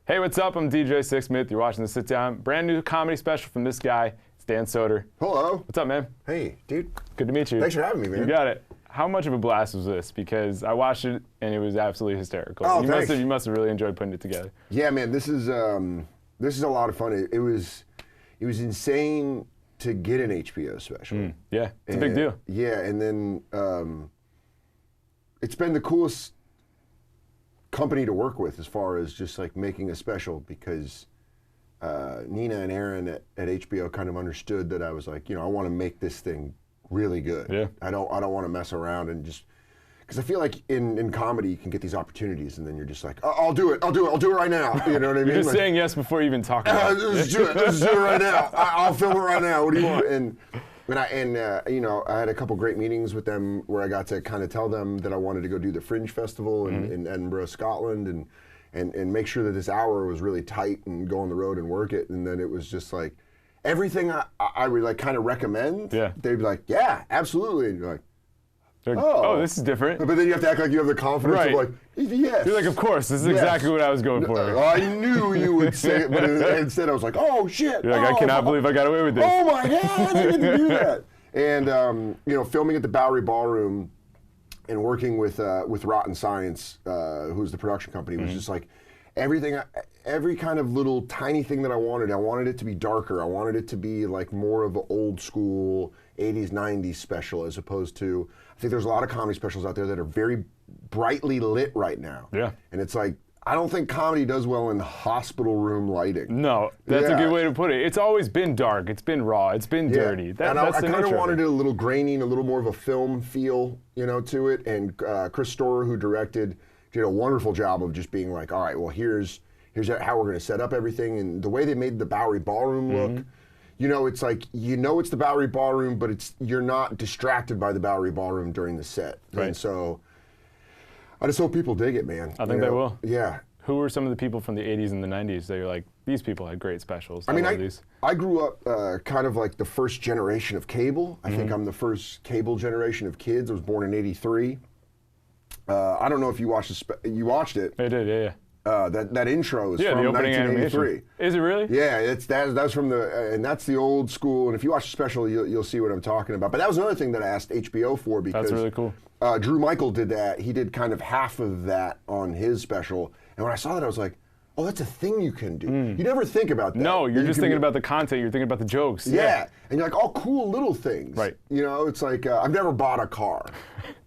Hey, what's up? I'm DJ Sixsmith. You're watching The Sit Down. Brand new comedy special from this guy. It's Dan Soder. Hello. What's up, man? Hey, dude. Good to meet you. Thanks for having me, man. You got it. How much of a blast was this? Because I watched it and it was absolutely hysterical. Oh, you must have really enjoyed putting it together. Yeah, man. This is a lot of fun. It was insane to get an HBO special. Yeah, it's a big deal. Yeah, and then it's been the coolest company to work with as far as just like making a special, because Nina and Aaron at HBO kind of understood that I was like, I want to make this thing really good. Yeah. I don't want to mess around and just, because I feel like in comedy you can get these opportunities and then you're just like, I'll do it right now. You know what I mean? You're just like, saying yes before you even talk about it. Let's do it right now. I'll film it right now. What do you want? And I had a couple great meetings with them where I got to kind of tell them that I wanted to go do the Fringe Festival in Edinburgh, Scotland, and make sure that this hour was really tight and go on the road and work it. And then it was just like everything I would like kind of recommend. Yeah. They'd be like, yeah, absolutely. And you're like, this is different. but then you have to act like you have the confidence of like, yes. You're like, of course, this is exactly what I was going for. I knew you would say it, but instead I was like, oh shit. You're like, I cannot believe I got away with this. Oh my God, I didn't get to do that. And filming at the Bowery Ballroom and working with Rotten Science, who's the production company, was just like everything, every kind of little tiny thing that I wanted it to be darker. I wanted it to be like more of an old school 80s, 90s special, as opposed to, I think there's a lot of comedy specials out there that are very brightly lit right now. Yeah. And it's like, I don't think comedy does well in hospital room lighting. No, that's a good way to put it. It's always been dark, it's been raw, it's been dirty. And I kind of wanted it a little grainy, a little more of a film feel, to it. And Chris Storer, who directed, did a wonderful job of just being like, all right, well, here's how we're going to set up everything. And the way they made the Bowery Ballroom look, it's like, it's the Bowery Ballroom, but you're not distracted by the Bowery Ballroom during the set. Right. And so I just hope people dig it, man. I think they will. Yeah. Who were some of the people from the 80s and the 90s that you're like, these people had great specials? I grew up kind of like the first generation of cable. I think I'm the first cable generation of kids. I was born in '83. I don't know if you watched you watched it. I did, yeah. That intro is from the opening 1983. animation. Is it really? Yeah, that's from and that's the old school. And if you watch the special, you'll see what I'm talking about. But that was another thing that I asked HBO for, because that's really cool. Drew Michael did that. He did kind of half of that on his special. And when I saw that, I was like, oh, that's a thing you can do. You never think about that. No, you're just thinking about the content. You're thinking about the jokes. Yeah. And you're like, oh, cool little things. Right. It's like, I've never bought a car,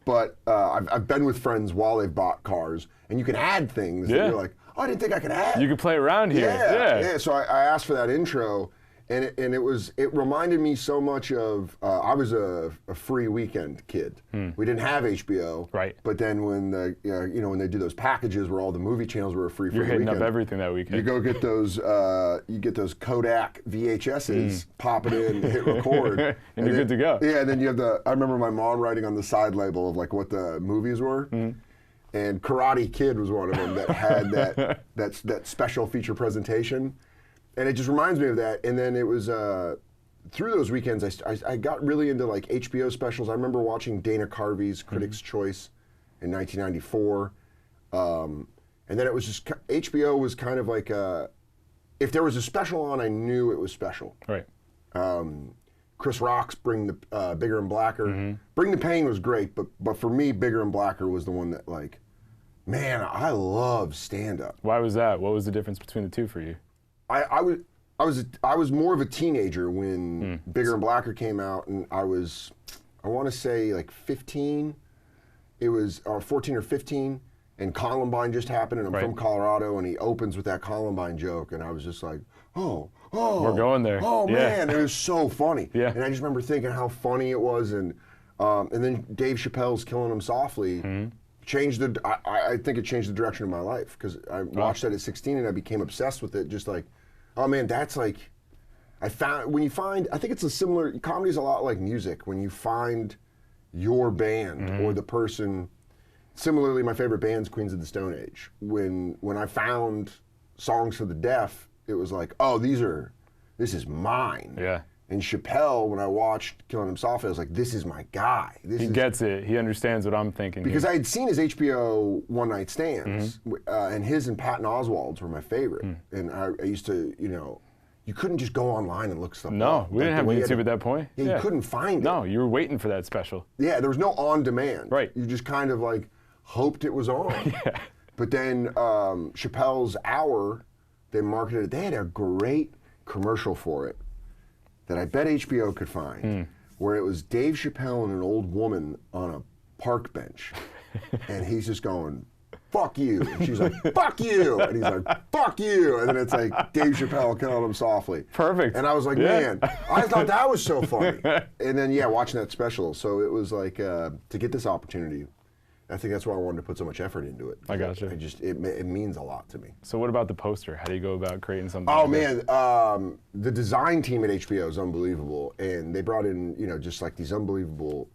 but I've been with friends while they've bought cars, and you can add things that you're like, oh, I didn't think I could add. You could play around here. Yeah. So I asked for that intro, and it reminded me so much of, I was a free weekend kid. We didn't have HBO. Right. But then when when they do those packages where all the movie channels were free for you're the hitting weekend, up everything that weekend. you go get those Kodak VHSs, pop it in, hit record, and you're good to go. Yeah, and then you have I remember my mom writing on the side label of like what the movies were. And Karate Kid was one of them that had that special feature presentation. And it just reminds me of that. And then it was through those weekends, I got really into like HBO specials. I remember watching Dana Carvey's Critics' Choice in 1994. And then it was just, HBO was kind of like, if there was a special on, I knew it was special. Right. Chris Rock's Bring the Bigger and Blacker. Bring the Pain was great, but for me, Bigger and Blacker was the one that like, man, I love stand-up. Why was that? What was the difference between the two for you? I was more of a teenager when Bigger and Blacker came out, and I want to say like 15. It was 14 or 15, and Columbine just happened, and I'm from Colorado, and he opens with that Columbine joke, and I was just like, oh, we're going there. Oh man, it was so funny. Yeah. And I just remember thinking how funny it was, and then Dave Chappelle's Killing Him Softly. I think it changed the direction of my life, because I watched that at 16 and I became obsessed with it. Just like, oh man, that's like, I think it's a similar, comedy's a lot like music. When you find your band or the person, similarly, my favorite band's Queens of the Stone Age. When I found Songs for the Deaf, it was like, oh, this is mine. Yeah. And Chappelle, when I watched Killing Him Softly, I was like, this is my guy. He gets it. He understands what I'm thinking. Because I had seen his HBO One Night Stands, and his and Patton Oswalt's were my favorite. And I used to, you couldn't just go online and look stuff up. No, we didn't have YouTube at that point. Yeah, you couldn't find it. No, you were waiting for that special. Yeah, there was no on demand. Right. You just kind of like hoped it was on. Yeah. But then Chappelle's Hour, they marketed it. They had a great commercial for it that I bet HBO could find, where it was Dave Chappelle and an old woman on a park bench. And he's just going, fuck you. And she's like, fuck you. And he's like, fuck you. And then it's like Dave Chappelle Killing Him Softly. Perfect. And I was like, man, I thought that was so funny. And then, watching that special. So it was like, to get this opportunity, I think that's why I wanted to put so much effort into it. I gotcha. It means a lot to me. So what about the poster? How do you go about creating something? Oh, like man, this? The design team at HBO is unbelievable. And they brought in, just like these unbelievable,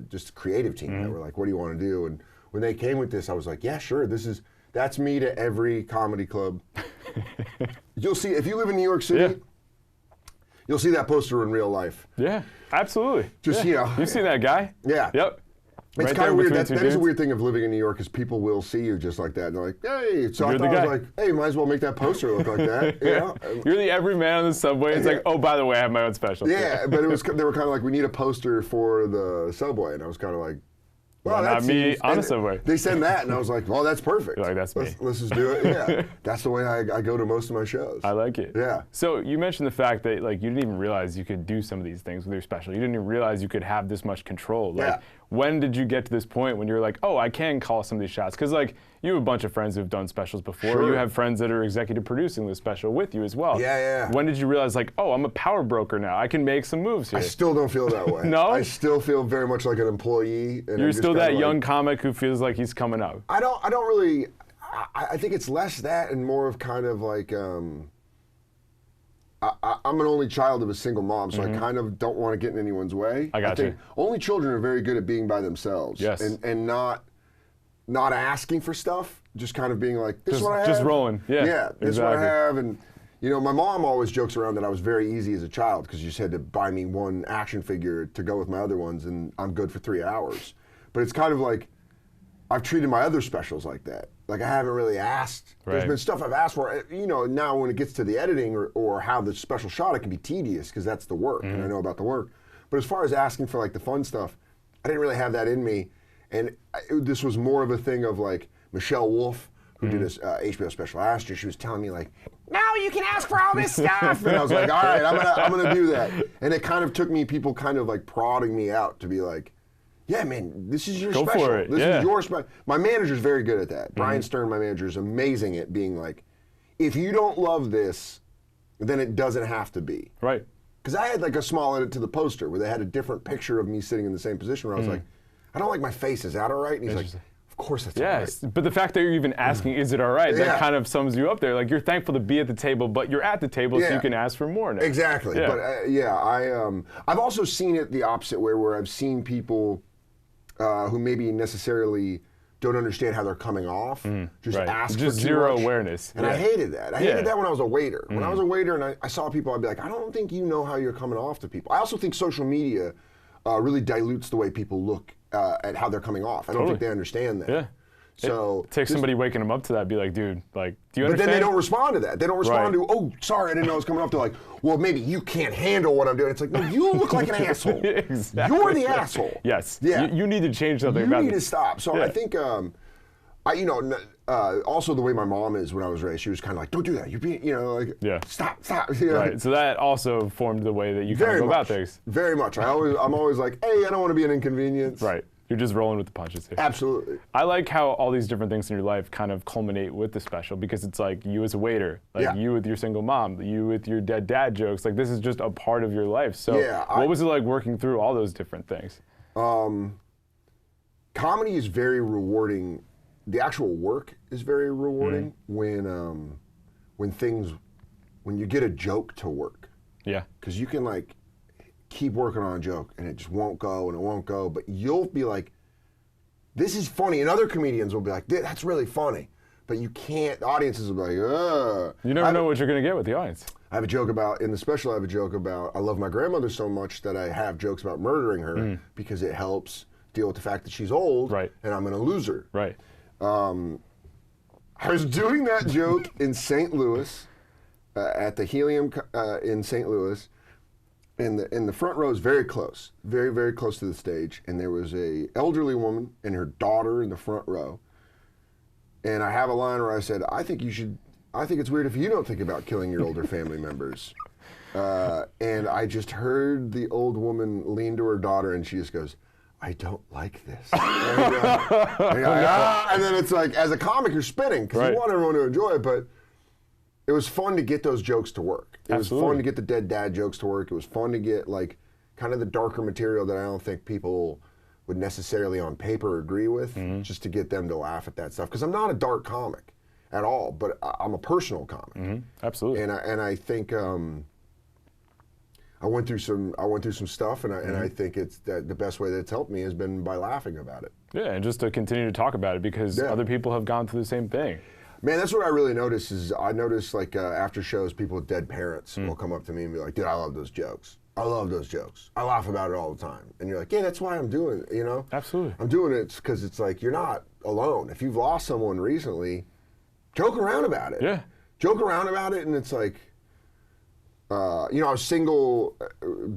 just creative team that were like, what do you want to do? And when they came with this, I was like, yeah, sure, that's me to every comedy club. You'll see, if you live in New York City, you'll see that poster in real life. Yeah, absolutely. Just, You see that guy? Yeah. Yep. It's Right kind of weird. between That two is a dudes. weird thing of living in New York, is people will see you just like that. And they're like, hey. So You're I the thought I guy. was like, hey, might as well make that poster look like that. You're the everyman on the subway. It's like, oh, by the way, I have my own special. Yeah, but they were kind of like, we need a poster for the subway. And I was kind of like, well, Why that not me seems- on and the subway? They sent that, and I was like, well, that's perfect. You're like, that's me. Let's just do it. Yeah, that's the way I go to most of my shows. I like it. Yeah. So you mentioned the fact that you didn't even realize you could do some of these things with your special. You didn't even realize you could have this much control. Yeah. When did you get to this point when you're like, oh, I can call some of these shots? Because you have a bunch of friends who've done specials before. Sure. You have friends that are executive producing this special with you as well. Yeah. When did you realize oh, I'm a power broker now. I can make some moves here. I still don't feel that way. No? I still feel very much like an employee. And You're still that young comic who feels like he's coming up. I don't really. I think it's less that and more of kind of like. I'm an only child of a single mom, so I kind of don't want to get in anyone's way. I think only children are very good at being by themselves. Yes. And not asking for stuff, just kind of being like, this is what I have. Just rolling. Yeah. Yeah, this is what I exactly. have. And, my mom always jokes around that I was very easy as a child because you just had to buy me one action figure to go with my other ones, and I'm good for 3 hours. But it's kind of like, I've treated my other specials like that. Like I haven't really asked. Right. There's been stuff I've asked for. Now when it gets to the editing or how the special shot, it can be tedious because that's the work, and I know about the work. But as far as asking for the fun stuff, I didn't really have that in me. And this was more of a thing of Michelle Wolf, who did this HBO special last year. She was telling me now you can ask for all this stuff. And I was like, all right, I'm gonna do that. And it kind of took me people kind of prodding me out to be like, yeah, man, this is your Go special. for it. This Yeah. is your special. My manager's very good at that. Brian Stern, my manager, is amazing at being like, if you don't love this, then it doesn't have to be. Right. Because I had a small edit to the poster where they had a different picture of me sitting in the same position where I was like, I don't like my face. Is that all right? And he's like, of course that's all right. Yes, but the fact that you're even asking, is it all right? Yeah. That kind of sums you up there. You're thankful to be at the table, but you're at the table so Yeah. you can ask for more now. Exactly. Yeah. But I've also seen it the opposite way, where I've seen people who maybe necessarily don't understand how they're coming off, just right. ask Just for too zero much. awareness. And Yeah. I hated that. I Yeah. hated that when I was a waiter. When I was a waiter and I saw people, I'd be like, I don't think you know how you're coming off to people. I also think social media really dilutes the way people look at how they're coming off. I don't think Totally. they understand that. Yeah. So It takes somebody waking them up to that, be like, dude, do you but understand? then they don't respond to that. They don't respond Right. to, oh, sorry, I didn't know it was coming up. They're like, well, maybe you can't handle what I'm doing. It's like, no, you look like an asshole. Exactly. You're the asshole. Yes. Yeah. You need to change something You about need to this. stop. So Yeah. I think, also the way my mom is when I was raised, she was kind of like, don't do that. You're being, Yeah. stop. Right. So that also formed the way that you kind of Very go much. about things. Very much. I'm always like, hey, I don't want to be an inconvenience. Right. You're just rolling with the punches here. Absolutely. I like how all these different things in your life kind of culminate with the special, because it's like you as a waiter, Yeah. you with your single mom, you with your dad jokes. This is just a part of your life. So Yeah, what was it like working through all those different things? Comedy is very rewarding. The actual work is very rewarding when you get a joke to work. Yeah. Because you can keep working on a joke and it just won't go and it won't go, but you'll be like, this is funny, and other comedians will be like, that's really funny. but you can't. The audiences will be like, ugh. You never know what you're going to get with the audience. I have a joke about, in the special, I have a joke about, I love my grandmother so much that I have jokes about murdering her because it helps deal with the fact that she's old Right. and I'm going to lose her. Right. I was doing that joke in St. Louis, at the Helium in St. Louis. In the front row is very close, very, very close to the stage. And there was a elderly woman and her daughter in the front row. And I have a line where I said, I think it's weird if you don't think about killing your older family members. And I just heard the old woman lean to her daughter and she just goes, I don't like this. And then it's like, as a comic, you're spinning because you want everyone to enjoy it, but it was fun to get those jokes to work. It was fun to get the dead dad jokes to work. It was fun to get like kind of the darker material that I don't think people would necessarily on paper agree with, just to get them to laugh at that stuff. Because I'm not a dark comic at all, but I'm a personal comic. Absolutely. And I think I went through some stuff, and I think it's that the best way that it's helped me has been by laughing about it. Yeah, and just to continue to talk about it because other people have gone through the same thing. Man, that's what I really notice is I notice like after shows, people with dead parents will come up to me and be like, dude, I love those jokes. I love those jokes. I laugh about it all the time. And you're like, yeah, that's why I'm doing it, you know? Absolutely. I'm doing it because it's like you're not alone. If you've lost someone recently, joke around about it. Yeah. Joke around about it, and it's like, you know, I was single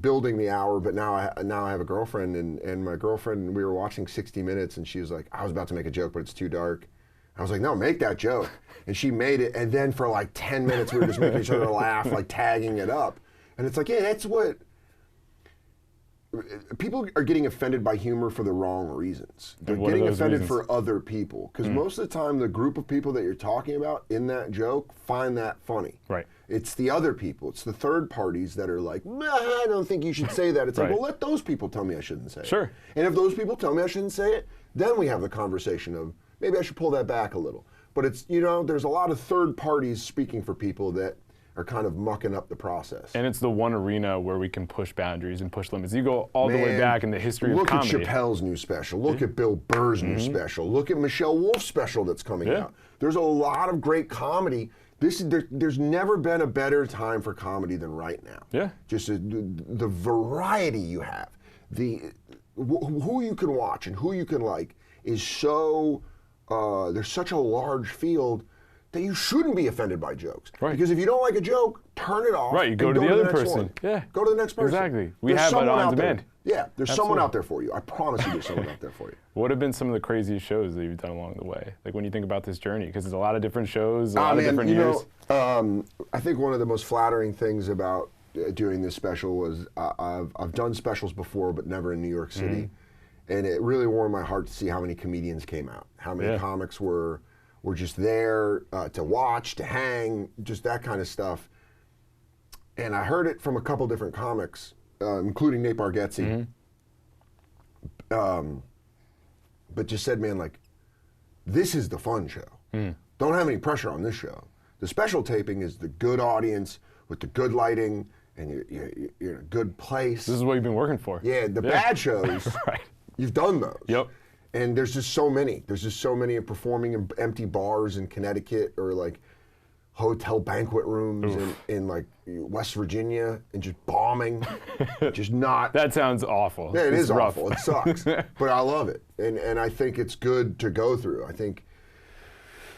building the hour, but now I have a girlfriend, and my girlfriend, we were watching 60 Minutes, and she was like, I was about to make a joke, but it's too dark. I was like, no, make that joke. And she made it, and then for like 10 minutes, we were just making each other laugh, like tagging it up. And it's like, yeah, that's what, people are getting offended by humor for the wrong reasons. They're getting offended for other people. Because most of the time, the group of people that you're talking about in that joke find that funny. Right. It's the other people. It's the third parties that are like, nah, I don't think you should say that. It's like, well, let those people tell me I shouldn't say it. Sure. And if those people tell me I shouldn't say it, then we have the conversation of, maybe I should pull that back a little. But it's, you know, there's a lot of third parties speaking for people that are kind of mucking up the process. And it's the one arena where we can push boundaries and push limits. You go all the way back in the history of comedy. Look at Chappelle's new special. Look at Bill Burr's new special. Look at Michelle Wolf's special that's coming out. There's a lot of great comedy. There's never been a better time for comedy than right now. Yeah. Just the variety you have, who you can watch and who you can like is so, there's such a large field that you shouldn't be offended by jokes. Right. Because if you don't like a joke, turn it off. Right, you go to the other person. Yeah. Go to the next person. Exactly. We have it on demand. Yeah, there's someone out there for you. I promise you there's someone out there for you. What have been some of the craziest shows that you've done along the way? Like when you think about this journey, because there's a lot of different shows, a lot of different years. I think one of the most flattering things about doing this special was I've done specials before, but never in New York City. And it really warmed my heart to see how many comedians came out, how many comics were just there to watch, to hang, just that kind of stuff. And I heard it from a couple different comics, including Nate Bargatze, but just said, man, like, this is the fun show. Don't have any pressure on this show. The special taping is the good audience with the good lighting, and you're in a good place. This is what you've been working for. Yeah, the bad shows, you've done those. Yep. And there's just so many. There's just so many of performing in empty bars in Connecticut or like hotel banquet rooms in like West Virginia and just bombing. Just not. That sounds awful. Yeah, it's rough. awful. It sucks. But I love it. And I think it's good to go through. I think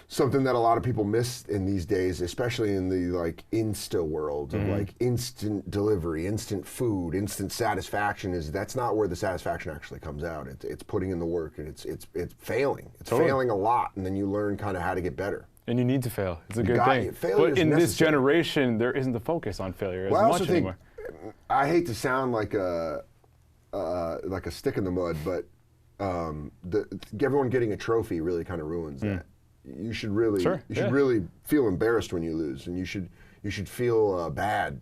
something that a lot of people miss in these days, especially in the like Insta world of like instant delivery, instant food, instant satisfaction, is that's not where the satisfaction actually comes out. It's putting in the work, and it's failing. It's failing a lot, and then you learn kind of how to get better. And you need to fail. It's a good thing. But in this generation, there isn't the focus on failure as much anymore. I hate to sound like a stick in the mud, but everyone getting a trophy really kind of ruins that. You should really, really feel embarrassed when you lose, and you should feel bad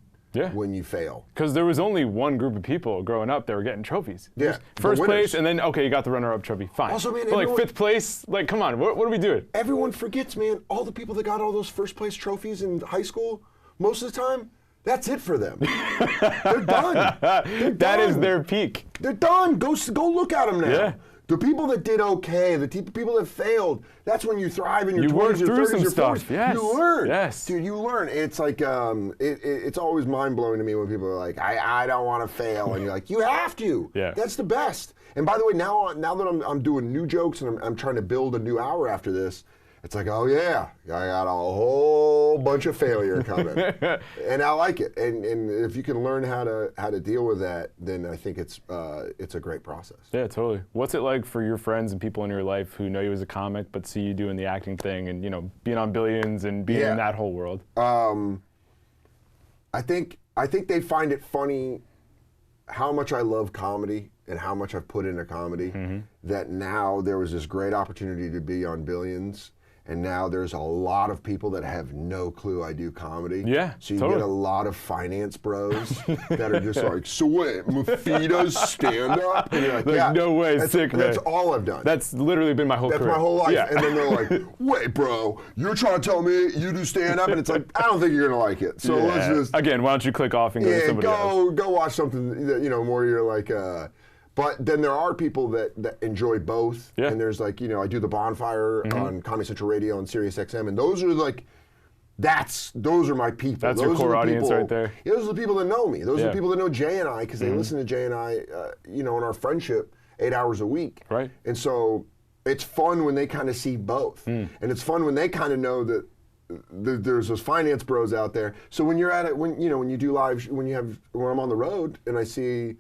when you fail. Because there was only one group of people growing up that were getting trophies. Yeah, first place, and then you got the runner-up trophy. Fine. Also, man, but like fifth place, like come on, what are we doing? Everyone forgets, man. All the people that got all those first place trophies in high school, most of the time, that's it for them. They're done. That is their peak. They're done. Go look at them now. Yeah. The people that did okay, the people that failed, that's when you thrive in your 20s, your 30s, your 40s. Yes. You learn. Yes. Dude, you learn. It's like, it's always mind-blowing to me when people are like, I don't want to fail. And you're like, you have to. Yeah. That's the best. And by the way, now that I'm doing new jokes and I'm trying to build a new hour after this, it's like, oh yeah, I got a whole bunch of failure coming, and I like it. And if you can learn how to deal with that, then I think it's a great process. Yeah, totally. What's it like for your friends and people in your life who know you as a comic but see you doing the acting thing and being on Billions and being in that whole world? I think they find it funny how much I love comedy and how much I've put into comedy. That now there was this great opportunity to be on Billions. And now there's a lot of people that have no clue I do comedy. Yeah, so you totally. get a lot of finance bros that are just like, so what, Mafita's stand-up? And you're like, yeah, no way, sick, man. That's all I've done. That's literally been my whole career. That's my whole life. Yeah. And then they're like, wait, bro, you're trying to tell me you do stand-up? And it's like, I don't think you're going to like it. So let's just... Again, why don't you click off and go to somebody else? Go watch something that, more you're like... But then there are people that enjoy both. Yeah. And there's like, I do the Bonfire on Comedy Central Radio and Sirius XM. And those are like, those are my people. That's those your core are the audience people, right there. Yeah, those are the people that know me. Those are the people that know Jay and I because they listen to Jay and I, in our friendship 8 hours a week. Right. And so it's fun when they kind of see both. And it's fun when they kind of know that there's those finance bros out there. So when you're at it, when you do live, when I'm on the road and I see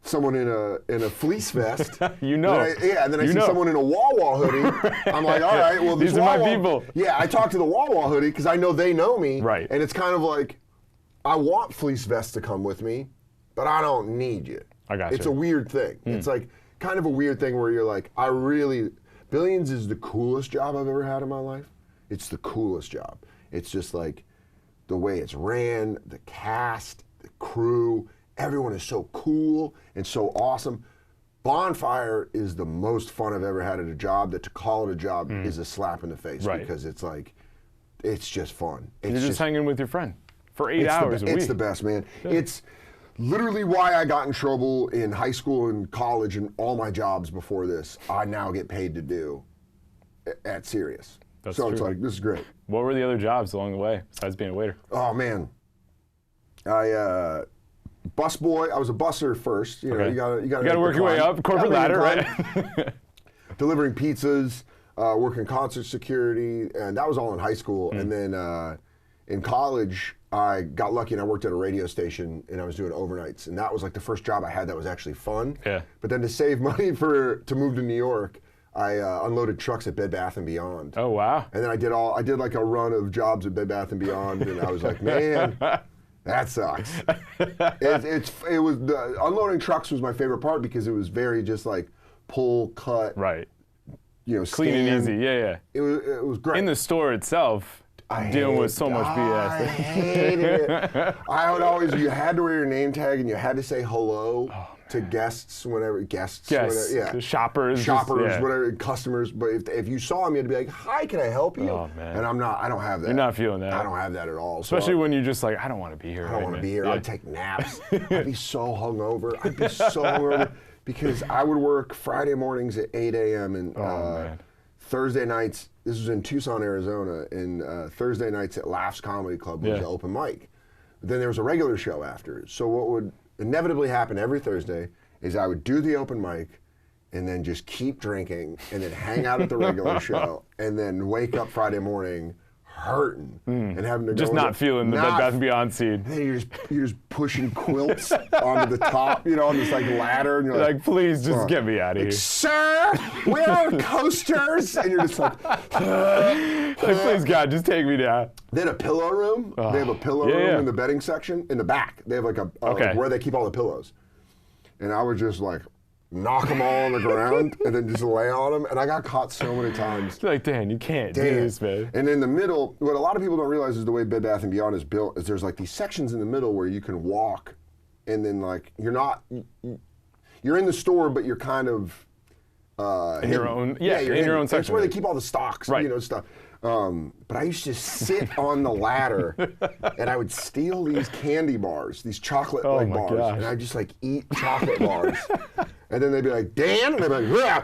someone in a fleece vest, and then I see someone in a Wawa hoodie. I'm like, all right, well, these are my people. Yeah, I talk to the Wawa hoodie because I know they know me. Right. And it's kind of like, I want fleece vests to come with me, but I don't need you. I got you. It's a weird thing. It's like kind of a weird thing where you're like, Billions is the coolest job I've ever had in my life. It's the coolest job. It's just like the way it's ran, the cast, the crew. Everyone is so cool and so awesome. Bonfire is the most fun I've ever had at a job. That to call it a job is a slap in the face because it's like, it's just fun. You're just hanging with your friend for 8 hours a week. It's the best, man. Yeah. It's literally why I got in trouble in high school and college and all my jobs before this. I now get paid to do at Sirius. That's so true. It's like, this is great. What were the other jobs along the way besides being a waiter? Oh man, busboy. I was a busser first. You gotta work your way up, corporate ladder, right? Delivering pizzas, working concert security, and that was all in high school. And then in college, I got lucky and I worked at a radio station and I was doing overnights, and that was like the first job I had that was actually fun. Yeah. But then to save money to move to New York, I unloaded trucks at Bed Bath & Beyond. Oh wow! And then I did like a run of jobs at Bed Bath & Beyond, and I was like, man. That sucks. Unloading trucks was my favorite part because it was very just like pull, cut, right? Clean and easy. Yeah. It was great. In the store itself, dealing with so much BS. I hated it. I would always. You had to wear your name tag and you had to say hello to guests whenever the shoppers, whatever, customers. But if you saw them, you had to be like, "Hi, can I help you?" Oh man. And I don't have that. You're not feeling that. I don't have that at all. Especially when you're just like, I don't want to be here. I don't want to be here. I'd take naps. I'd be so hungover. Because I would work Friday mornings at 8 a.m. and Thursday nights. This was in Tucson, Arizona, and Thursday nights at Laughs Comedy Club was the open mic. But then there was a regular show after. So what would inevitably happen every Thursday is I would do the open mic and then just keep drinking and then hang out at the regular show and then wake up Friday morning hurting and having to just not feeling the Bed Bath & Beyond scene. Then you're just pushing quilts onto the top, on this like ladder, and you're like please just get me out of here, sir. Where are coasters? And you're just like, please God, just take me down. They had a pillow room. They have a pillow room in the bedding section in the back. They have like where they keep all the pillows, and I would just like knock them all on the ground and then just lay on them. And I got caught so many times. You're like, Dan, you can't do this, man. And in the middle, what a lot of people don't realize is the way Bed Bath & Beyond is built is there's like these sections in the middle where you can walk and then like you're in the store, but you're kind of in your own, you're in your own section. That's where they keep all the stocks, stuff. But I used to sit on the ladder and I would steal these candy bars, these chocolate bars, and I just like eat chocolate bars. And then they'd be like, Dan? And they'd be like, oh, yeah,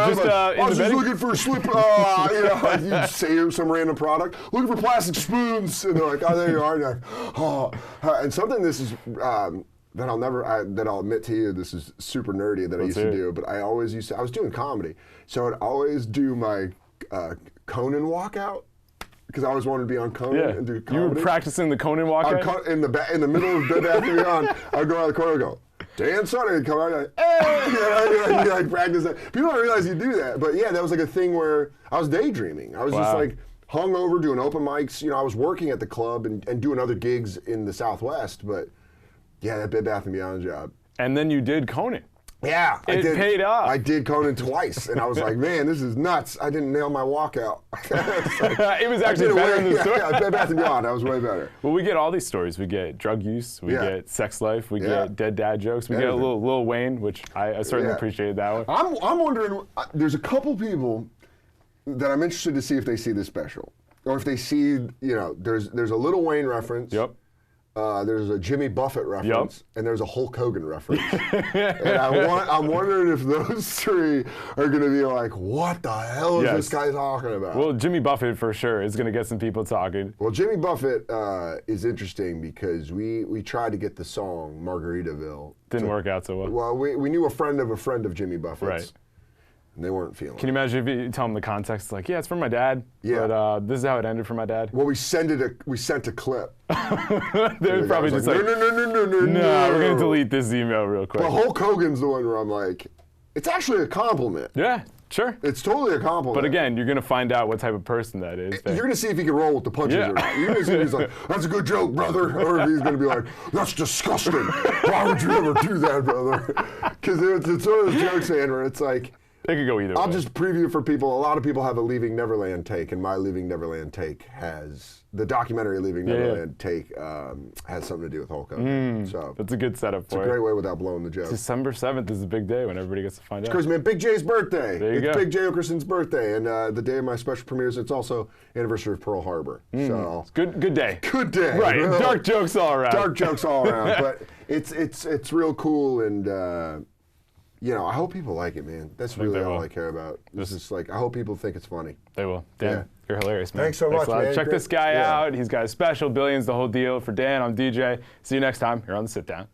just, I was just betting? looking for a slip, you say some random product, looking for plastic spoons. And they're like, oh, there you are. And you're like, oh. And something this is, that I'll admit to you, this is super nerdy that I used to do, but I was doing comedy. So I'd always do my Conan walkout. Because I always wanted to be on Conan and do comedy. You were practicing the Conan walkout? In the middle of Bed Bath & Beyond, I'd go out of the corner and go, Dan Soder, and come out and like, hey! I'd practice that. People don't realize you do that. But yeah, that was like a thing where I was daydreaming. I was just like hungover doing open mics. You know, I was working at the club and doing other gigs in the Southwest. But yeah, that Bed Bath & Beyond job. And then you did Conan. Yeah, it paid off. I did Conan twice, and I was like, man, this is nuts. I didn't nail my walkout. It was actually better than the story. Yeah, Bed Bath & Beyond, I was way better. Well, we get all these stories. We get drug use, we get sex life, we get dead dad jokes, we get a little Lil Wayne, which I certainly appreciated that one. I'm wondering, there's a couple people that I'm interested to see if they see this special. Or if they see, you know, there's a Lil Wayne reference. Yep. There's a Jimmy Buffett reference, and there's a Hulk Hogan reference. And I'm wondering if those three are going to be like, what the hell is this guy talking about? Well, Jimmy Buffett for sure is going to get some people talking. Well, Jimmy Buffett is interesting because we tried to get the song Margaritaville. Didn't work out so well. Well, we knew a friend of Jimmy Buffett's. Right. And they weren't feeling Can you imagine if you tell them the context? Like, yeah, it's from my dad. Yeah. But this is how it ended for my dad. Well, we sent a clip. They're probably just like, no, we're going to delete this email real quick. But Hulk Hogan's the one where I'm like, it's actually a compliment. Yeah, sure. It's totally a compliment. But again, you're going to find out what type of person that is. You're going to see if he can roll with the punches or not. You're going to see if he's like, that's a good joke, brother. Or if he's going to be like, that's disgusting. Why would you ever do that, brother? Because it's one of those jokes, where it's like, they could go either way. I'll just preview for people. A lot of people have a Leaving Neverland take, and my Leaving Neverland take has the documentary Leaving Neverland take has something to do with Hulk Hogan. So that's a good setup for it. It's a great way without blowing the joke. December 7th is a big day when everybody gets to find out. Because, man, Big J's birthday. There you go. It's Big J Okerson's birthday, and the day of my special premieres. It's also anniversary of Pearl Harbor. So it's good day. Good day. Right. Real, dark jokes all around. Dark jokes all around. But it's real cool and. You know, I hope people like it, man. That's really all I care about. This is like, I hope people think it's funny. They will. Dan, you're hilarious, man. Thanks so much, man. Check this guy out. He's got a special, Billions, the whole deal. For Dan, I'm DJ. See you next time here on The Sit Down.